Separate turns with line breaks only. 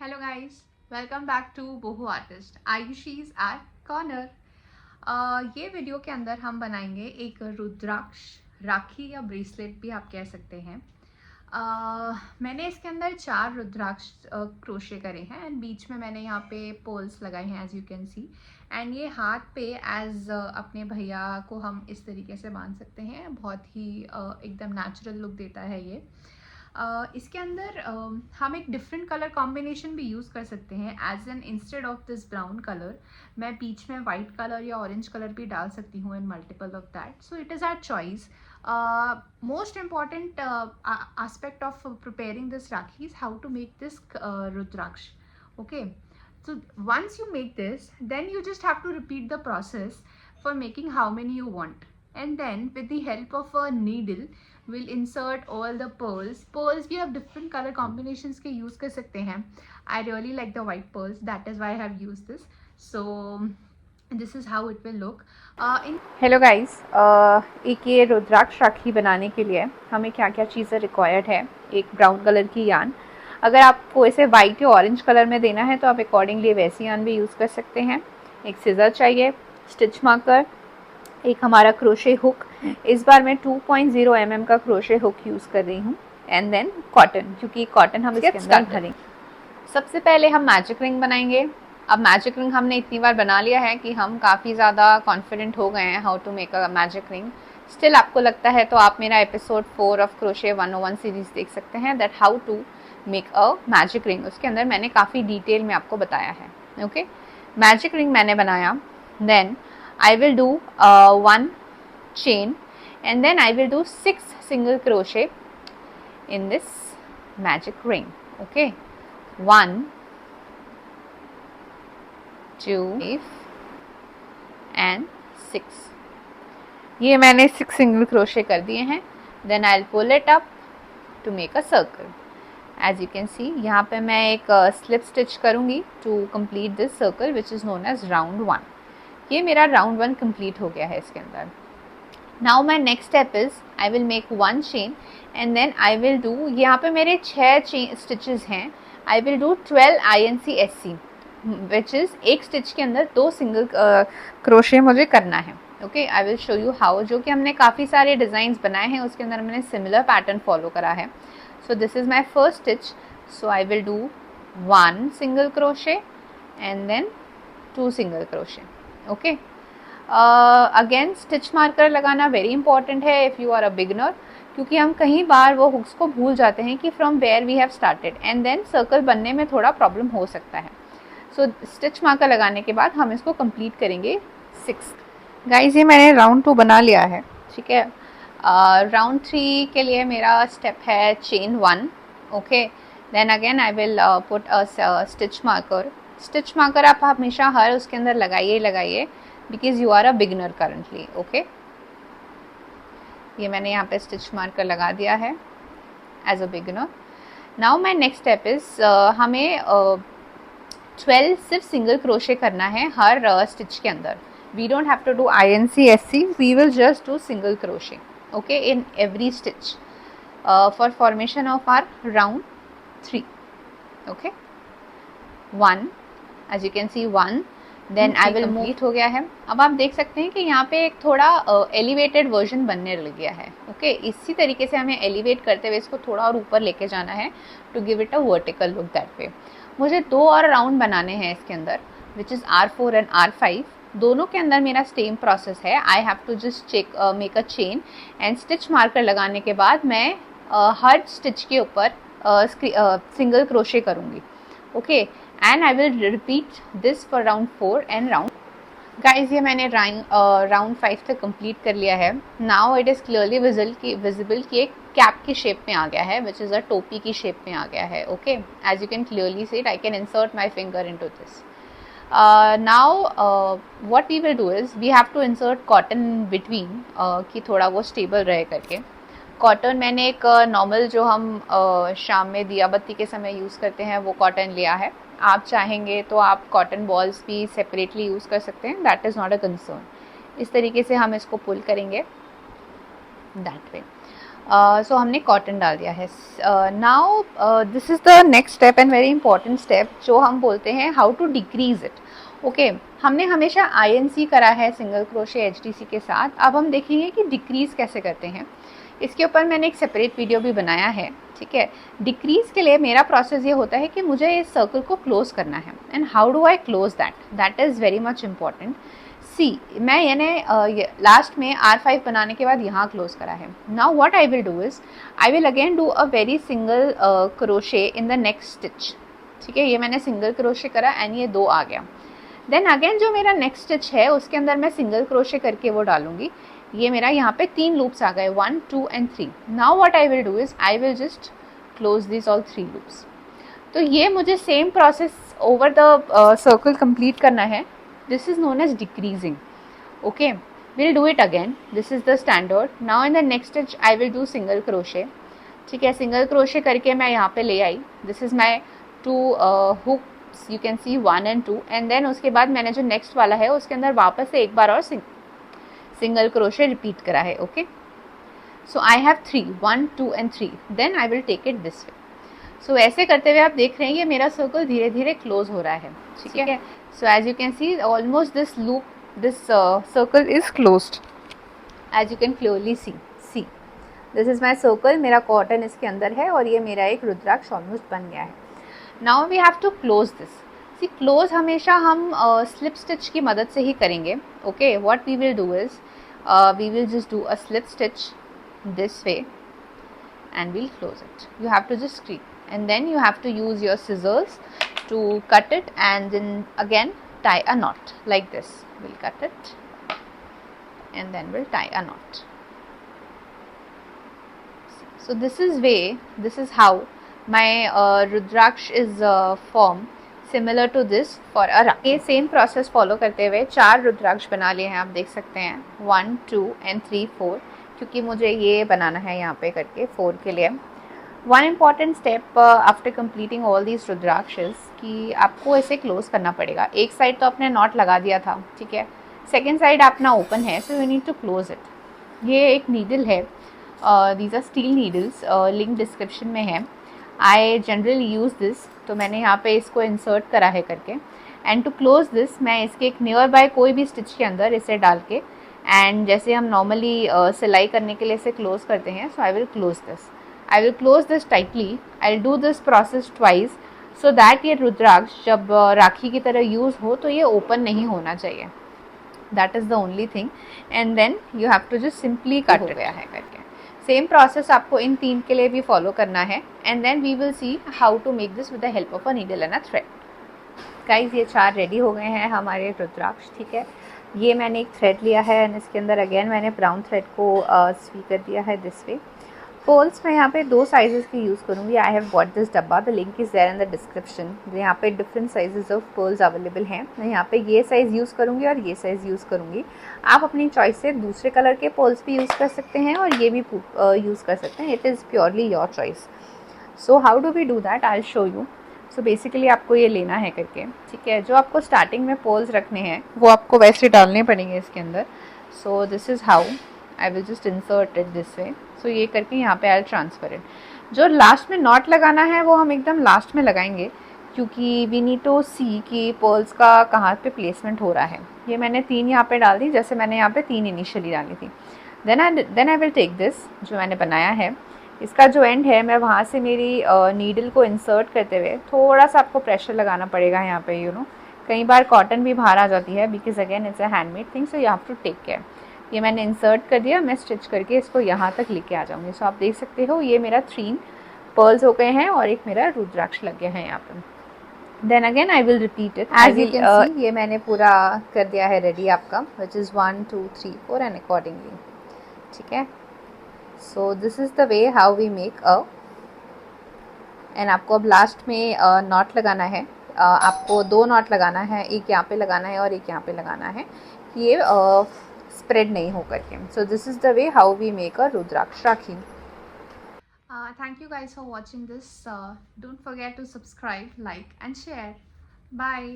Hello guys, welcome back to Boho Artist. Ayushi's at Corner. ये video के अंदर हम बनाएंगे एक रुद्राक्ष राखी या ब्रेसलेट भी आप कह सकते हैं। मैंने इसके अंदर 4 रुद्राक्ष क्रोशे करे हैं एंड बीच में मैंने यहाँ पे पोल्स लगाए हैं as you can see. And ये हाथ पे एज अपने भैया को हम इस तरीके से बांध सकते हैं। बहुत ही एकदम नेचुरल लुक देता है ये। इसके अंदर हम एक डिफरेंट कलर कॉम्बिनेशन भी यूज़ कर सकते हैं as an instead of this brown colour मैं बीच में वाइट कलर या ऑरेंज कलर भी डाल सकती हूँ in multiple of that, so it is our choice. Most important aspect of preparing this rakhi is how to make this rudraksh. Okay, so once you make this, then you just have to repeat the process for making how many you want, and then with the help of a needle we'll insert all the pearls we have different color combinations के use कर सकते हैं. I really like the white pearls, that is why I have used this. So this is how it will look.
Hello guys, एक ये रुद्राक्ष राखी बनाने के लिए हमें क्या क्या चीज़ें रिक्वायर्ड है. एक ब्राउन कलर की यान, अगर आपको इसे वाइट या ऑरेंज कलर में देना है तो आप अकॉर्डिंगली वैसी यान भी यूज़ कर सकते हैं. एक सीजर चाहिए, स्टिच मार्कर, एक हमारा क्रोशे हुक. इस बार मैं 2.0 mm का क्रोशे हुक यूज़ कर रही हूँ. एंड देन कॉटन, क्योंकि कॉटन हम इसके अंदर भरेंगे. सबसे पहले हम मैजिक रिंग बनाएंगे. अब मैजिक रिंग हमने इतनी बार बना लिया है कि हम काफ़ी ज़्यादा कॉन्फिडेंट हो गए हैं how to make a magic ring. Still आपको लगता है तो आप मेरा एपिसोड 4 ऑफ क्रोशे 101 सीरीज़ देख सकते हैं, that how to make a magic ring. उसके अंदर मैंने काफ़ी डिटेल में आपको बताया है. ओके, मैजिक रिंग मैंने बनाया. Then I will do 1 chain and then I will do 6 single crochet in this magic ring. Okay, 1 2 and 6. ये मैंने 6 सिंगल क्रोशे कर दिए हैं. Then I will pull it up to make a circle. As you can see यहाँ पे मैं एक slip stitch करूँगी to complete this circle which is known as round 1. ये मेरा राउंड 1 कंप्लीट हो गया है इसके अंदर. Now my next step is I will make 1 chain and then I will do, यहाँ पे मेरे 6 स्टिचेस हैं. I will do 12 INC which is एक स्टिच के अंदर 2 सिंगल क्रोशे मुझे करना है. Okay, I will show you how. जो कि हमने काफ़ी सारे डिज़ाइंस बनाए हैं उसके अंदर मैंने सिमिलर पैटर्न फॉलो करा है. So this is my first stitch. So I will do 1 single crochet and then 2 single crochet. Okay, again stitch marker लगाना वेरी इंपॉर्टेंट है if you are a beginner, क्योंकि हम कई बार वो हुक्स को भूल जाते हैं कि from where we have started and then circle बनने में थोड़ा प्रॉब्लम हो सकता है. सो स्टिच मार्कर लगाने के बाद हम इसको कंप्लीट करेंगे 6. गाइज, ये मैंने राउंड 2 बना लिया है. ठीक है, राउंड 3 के लिए मेरा स्टेप है chain 1. Okay, then again I will put a stitch marker. Stitch marker आप हमेशा हर उसके अंदर लगाइए because you are a beginner currently. Okay, ये मैंने यहाँ पे स्टिच मार्कर लगा दिया है as a beginner. Now my next step is हमें 12 सिर्फ सिंगल क्रोशे करना है हर स्टिच के अंदर. We don't have to do INC, we will just do single crochet. Okay, in every stitch for formation of our round 3. Okay, 1, as you can see 1. Then I will complete हो गया है. अब आप देख सकते हैं कि यहाँ पे एक थोड़ा एलिवेटेड वर्जन बनने लग गया है. ओके, इसी तरीके से हमें एलिवेट करते हुए इसको थोड़ा और ऊपर लेके जाना है to give it a vertical look that way. मुझे 2 और राउंड बनाने हैं इसके अंदर which is R4 and R5. दोनों के अंदर मेरा सेम प्रोसेस है. I have to just check make a chain and stitch marker लगाने के बाद मैं हर स्टिच के ऊपर सिंगल क्रोशे करूँगी. Okay, and I will repeat this for round 4 and round. Guys, ये मैंने राउंड 5 तक कंप्लीट कर लिया है. Now it is clearly visible कि एक कैप की शेप में आ गया है विच इज़ अ टोपी की शेप में आ गया है. Okay, as you can clearly see it, I can insert my finger into this. Now what we will do is we have to insert cotton between कि थोड़ा वो stable रहे करके. कॉटन मैंने एक नॉर्मल जो हम शाम में दिया बत्ती के समय यूज़ करते हैं वो कॉटन लिया है. आप चाहेंगे तो आप कॉटन बॉल्स भी सेपरेटली यूज़ कर सकते हैं, that is not a concern. इस तरीके से हम इसको पुल करेंगे दैट वे. सो हमने कॉटन डाल दिया है. Now this is the next step and very important step, जो हम बोलते हैं how to decrease it. Okay, हमने हमेशा INC करा है सिंगल क्रोशे HDC के साथ. अब हम देखेंगे कि डिक्रीज कैसे करते हैं. इसके ऊपर मैंने एक सेपरेट वीडियो भी बनाया है. ठीक है, डिक्रीज के लिए मेरा प्रोसेस ये होता है कि मुझे इस सर्कल को क्लोज करना है. And how do I close that is very much important. See, मैं यानी लास्ट में R5 बनाने के बाद यहाँ क्लोज करा है. Now what I will do is I will again do a very single crochet in the next stitch. ठीक है, ये मैंने सिंगल क्रोशे करा एंड ये 2 आ गया. देन अगेन जो मेरा नेक्स्ट स्टिच है उसके अंदर मैं सिंगल क्रोशे करके वो डालूंगी. ये मेरा यहाँ पे 3 लूप्स आ गए, 1 2 and 3. Now what I will do is I will just close this all 3 loops. तो ये मुझे same process over the circle complete करना है. This is known as decreasing. Okay, we'll do it again. This is the standard. Now in the next stitch I will do single crochet. ठीक है, single crochet करके मैं यहाँ पे ले आई. This is my 2 hooks, you can see 1 and 2. And then उसके बाद मैंने जो नेक्स्ट वाला है उसके अंदर वापस से एक बार और सिंगल क्रोशे रिपीट करा है. Okay, so I have 3, 1 2 and 3. Then I will take it this way. So ऐसे करते हुए आप देख रहे हैं ये मेरा सर्कल धीरे धीरे क्लोज हो रहा है. ठीक है, so as you can see almost this loop, this circle is closed, as you can clearly see this is my circle. मेरा कॉटन इसके अंदर है और ये मेरा एक रुद्राक्ष ऑलमोस्ट बन गया है. now we have to close this. see, close हमेशा हम स्लिप स्टिच की मदद से ही करेंगे. okay, what we will do is we will just do a slip stitch this way and we'll close it. you have to just creep and then you have to use your scissors to cut it and then again tie a knot like this. we'll cut it and then we'll tie a knot. so this is how my rudraksh is formed, similar to this for a rakhi. ये same process follow करते हुए 4 रुद्राक्ष बना लिए हैं, आप देख सकते हैं 1 2 एंड 3 4, क्योंकि मुझे ये बनाना है यहाँ पे करके 4 के लिए. One important step after completing all these rudrakshas कि आपको ऐसे क्लोज करना पड़ेगा. एक साइड तो आपने नॉट लगा दिया था, ठीक है, सेकेंड साइड अपना ओपन है, so you need to close it. ये एक नीडल है, these are steel needles, link description में है. आई जनरली यूज़ दिस, तो मैंने यहाँ पे इसको इंसर्ट करा है करके. एंड टू क्लोज दिस मैं इसके एक नियर बाय कोई भी स्टिच के अंदर इसे डाल के एंड जैसे हम नॉर्मली सिलाई करने के लिए इसे क्लोज करते हैं, so I will close this. I will close this tightly. I'll do this process twice so that ये रुद्राक्ष जब राखी की तरह यूज़ हो तो ये ओपन नहीं होना चाहिए. That is the only thing. And then you have to just simply cut it. गया है करके. सेम प्रोसेस आपको इन 3 के लिए भी फॉलो करना है. And then we will see how to make this with the help of a needle and a thread. Guys, ये 4 रेडी हो गए हैं हमारे रुद्राक्ष. ठीक है, ये मैंने एक थ्रेड लिया है एंड इसके अंदर अगेन मैंने ब्राउन थ्रेड को स्वी कर दिया है दिस वे. पोल्स मैं यहाँ पे 2 साइजेस की यूज़ करूँगी. आई हैव बॉट दिस डब्बा, the link is there in the description. यहाँ पे different sizes of poles available हैं. मैं यहाँ पे ये साइज़ यूज़ करूँगी और ये साइज़ यूज़ करूँगी. आप अपनी चॉइस से दूसरे कलर के पोल्स भी यूज़ कर सकते हैं और ये भी यूज़ कर सकते हैं. It is purely your choice. So how do we do that, I show you. So basically आपको ये लेना है करके. ठीक है, जो आपको स्टार्टिंग में पोल्स रखने हैं वो आपको वैसे डालने पड़ेंगे इसके अंदर. So this is how I will just insert it this way. So ये करके यहाँ पे आई ट्रांसफर इट. जो लास्ट में नॉट लगाना है वो हम एकदम लास्ट में लगाएंगे, क्योंकि वी नीड टू सी कि पर्ल्स का कहाँ पे प्लेसमेंट हो रहा है. ये मैंने 3 यहाँ पे डाल दी, जैसे मैंने यहाँ पे 3 इनिशियली डाली थी. Then I will take this जो मैंने बनाया है, इसका जो एंड है मैं वहाँ से मेरी नीडल को इंसर्ट करते हुए थोड़ा सा आपको प्रेशर लगाना पड़ेगा यहाँ पे. यू नो, कई बार कॉटन भी बाहर आ जाती है because again it's a handmade thing, so you have to take care. ये मैंने इंसर्ट कर दिया, मैं स्टिच करके इसको यहाँ तक लेके आ जाऊँगी. सो आप देख सकते हो ये मेरा 3 पर्ल्स हो गए हैं और एक मेरा रुद्राक्ष लग गया है यहाँ पर. Then again I will repeat it as you can see. ये मैंने पूरा कर दिया है रेडी आपका, विच इज़ 1 2 3 4 एंड अकॉर्डिंगली. ठीक है, so this is the way how we make a. एंड आपको अब लास्ट में नॉट लगाना है. आपको 2 नॉट लगाना है, एक यहाँ पे लगाना है और एक यहाँ पे लगाना है, ये स्प्रेड नहीं हो करके. So this is the way how we make a rudraksha rakhi.
Thank you guys for watching this. Don't forget to subscribe, like and share. Bye.